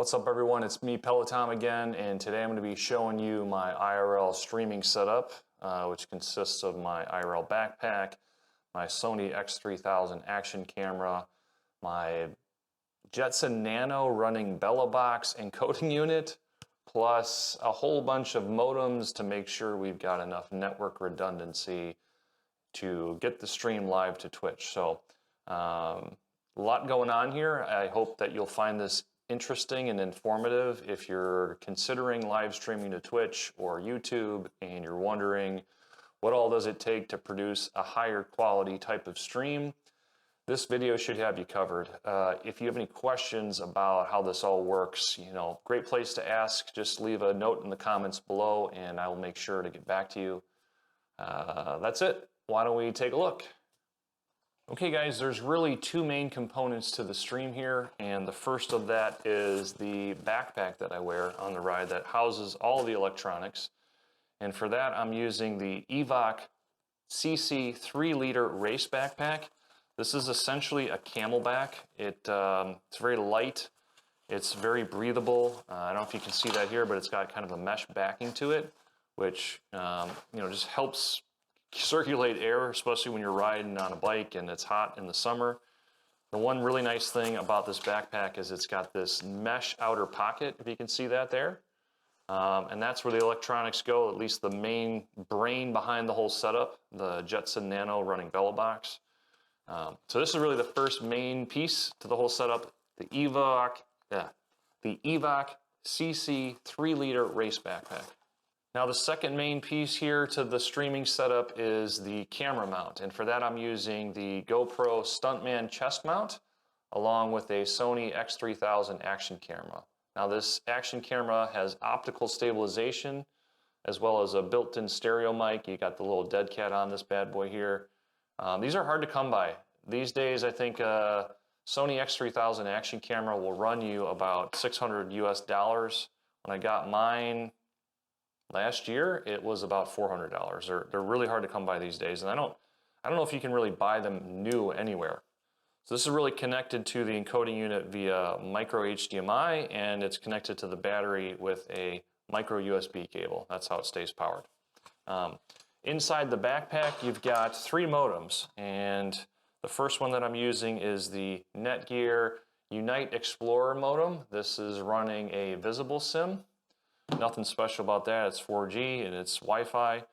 What's up everyone, it's me Peloton again, and today I'm going to be showing you my IRL streaming setup, which consists of my IRL backpack, my Sony X3000 action camera, my Jetson Nano running BELABOX encoding unit, plus a whole bunch of modems to make sure we've got enough network redundancy to get the stream live to Twitch. So a lot going on here. I hope that you'll find this interesting and informative if you're considering live streaming to Twitch or YouTube and you're wondering what all does it take to produce a higher quality type of stream. This video should have you covered. If you have any questions about how this all works, great place to ask. Just leave a note in the comments below and I will make sure to get back to you. That's it. Why don't we take a look? Okay guys, there's really two main components to the stream here, and the first of that is the backpack that I wear on the ride that houses all the electronics. And for that I'm using the EVOC CC 3-liter race backpack. This is essentially a camelback. It's very light, it's very breathable. I don't know if you can see that here, but it's got kind of a mesh backing to it, which just helps circulate air, especially when you're riding on a bike and it's hot in the summer. The one really nice thing about this backpack is it's got this mesh outer pocket, if you can see that there. And that's where the electronics go, at least the main brain behind the whole setup, the Jetson Nano running BELABOX. So this is really the first main piece to the whole setup, the EVOC CC 3-liter race backpack. Now the second main piece here to the streaming setup is the camera mount, and for that I'm using the GoPro Stuntman chest mount along with a Sony X3000 action camera. Now this action camera has optical stabilization as well as a built-in stereo mic. You got the little dead cat on this bad boy here. These are hard to come by. These days I think Sony X3000 action camera will run you about $600 US. When I got mine last year, it was about $400. They're really hard to come by these days, and I don't know if you can really buy them new anywhere. So this is really connected to the encoding unit via micro HDMI, and it's connected to the battery with a micro USB cable. That's how it stays powered. Inside the backpack, you've got 3 modems, and the first one that I'm using is the Netgear Unite Explorer modem. This is running a visible SIM. Nothing special about that. It's 4G and it's Wi-Fi.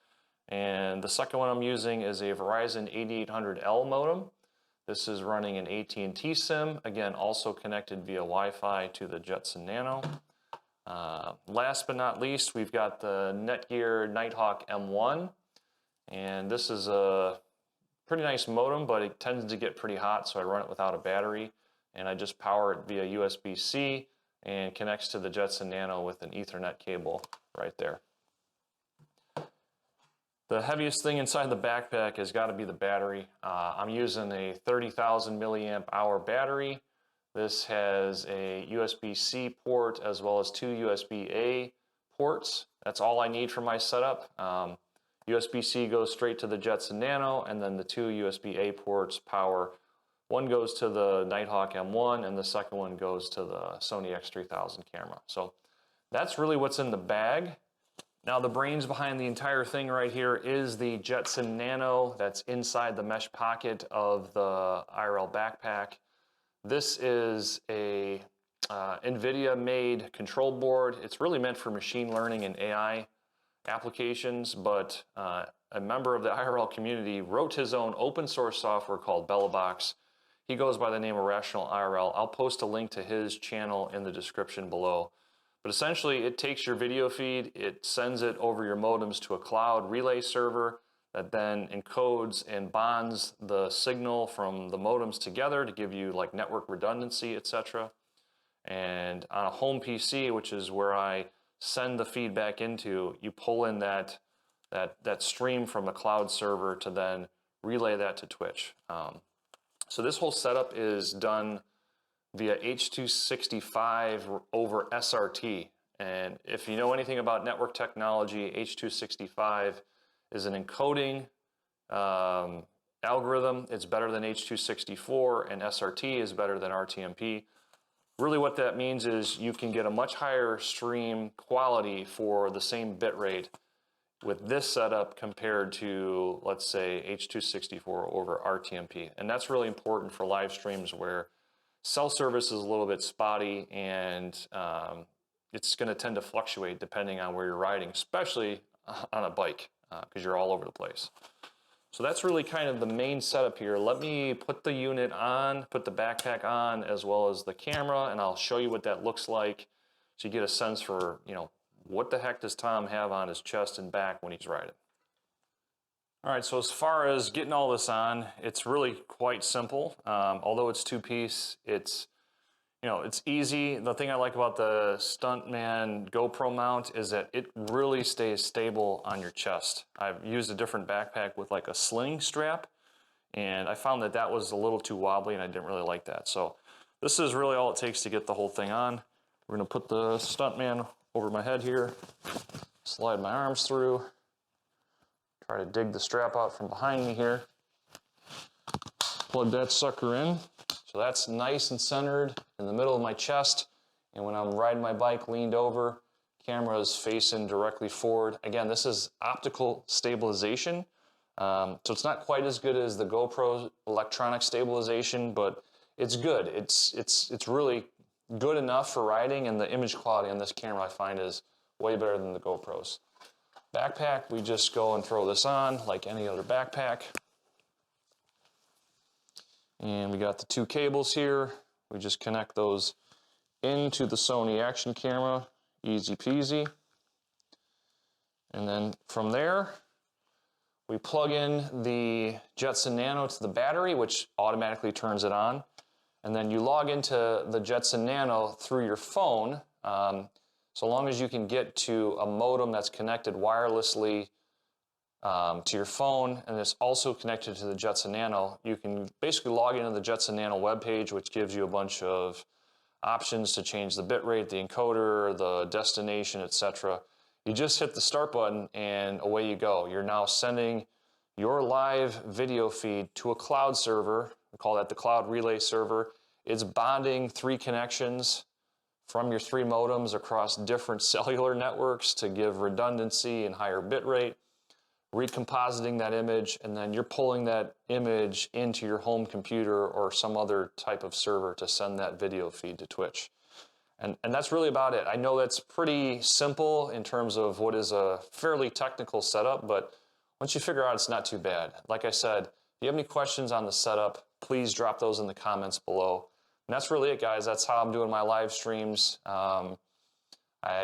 And the second one I'm using is a Verizon 8800L modem. This is running an AT&T SIM, again also connected via Wi-Fi to the Jetson Nano. Last but not least, we've got the Netgear Nighthawk M1, and this is a pretty nice modem, but it tends to get pretty hot, so I run it without a battery, and I just power it via USB-C and connects to the Jetson Nano with an Ethernet cable right there. The heaviest thing inside the backpack has got to be the battery. I'm using a 30,000 milliamp hour battery. This has a USB-C port as well as 2 USB-A ports. That's all I need for my setup. USB-C goes straight to the Jetson Nano, and then the 2 USB-A ports power. One goes to the Nighthawk M1 and the second one goes to the Sony X3000 camera. So that's really what's in the bag. Now the brains behind the entire thing right here is the Jetson Nano that's inside the mesh pocket of the IRL backpack. This is a NVIDIA made control board. It's really meant for machine learning and AI applications, but a member of the IRL community wrote his own open source software called BELABOX. He goes by the name of rationalIRL. I'll post a link to his channel in the description below. But essentially, it takes your video feed, it sends it over your modems to a cloud relay server that then encodes and bonds the signal from the modems together to give you like network redundancy, etc. And on a home PC, which is where I send the feedback into, you pull in that stream from the cloud server to then relay that to Twitch. So this whole setup is done via H.265 over SRT. And if you know anything about network technology, H.265 is an encoding algorithm. It's better than H.264, and SRT is better than RTMP. Really what that means is you can get a much higher stream quality for the same bit rate with this setup compared to, let's say, H.264 over RTMP. And that's really important for live streams where cell service is a little bit spotty, and it's going to tend to fluctuate depending on where you're riding, especially on a bike, because you're all over the place. So that's really kind of the main setup here. Let me put the unit on, put the backpack on, as well as the camera, and I'll show you what that looks like so you get a sense for, you know, what the heck does Tom have on his chest and back when he's riding. All right, so as far as getting all this on, it's really quite simple. Although it's two-piece, it's, you know, it's easy. The thing I like about the Stuntman GoPro mount is that it really stays stable on your chest. I've used a different backpack with like a sling strap, and I found that that was a little too wobbly, and I didn't really like that. So this is really all it takes to get the whole thing on. We're gonna put the Stuntman over my head here, slide my arms through, try to dig the strap out from behind me here, plug that sucker in. So that's nice and centered in the middle of my chest, and when I'm riding my bike leaned over, camera is facing directly forward. Again, this is optical stabilization, so it's not quite as good as the GoPro electronic stabilization, but it's good. It's really good enough for riding, and the image quality on this camera I find is way better than the GoPros. Backpack, we just go and throw this on like any other backpack. And we got the two cables here. We just connect those into the Sony action camera, easy peasy. And then from there, we plug in the Jetson Nano to the battery, which automatically turns it on. And then you log into the Jetson Nano through your phone. So long as you can get to a modem that's connected wirelessly to your phone, and it's also connected to the Jetson Nano, you can basically log into the Jetson Nano webpage, which gives you a bunch of options to change the bitrate, the encoder, the destination, etc. You just hit the start button and away you go. You're now sending your live video feed to a cloud server. We call that the Cloud Relay Server. It's bonding 3 connections from your 3 modems across different cellular networks to give redundancy and higher bitrate, recompositing that image, and then you're pulling that image into your home computer or some other type of server to send that video feed to Twitch. And that's really about it. I know that's pretty simple in terms of what is a fairly technical setup, but once you figure out, it's not too bad. Like I said, if you have any questions on the setup, please drop those in the comments below. And that's really it, guys. That's how I'm doing my live streams. I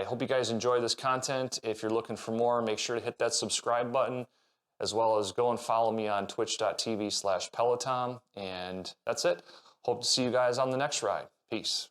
hope you guys enjoy this content. If you're looking for more, make sure to hit that subscribe button, as well as go and follow me on twitch.tv/Peloton. And that's it. Hope to see you guys on the next ride. Peace.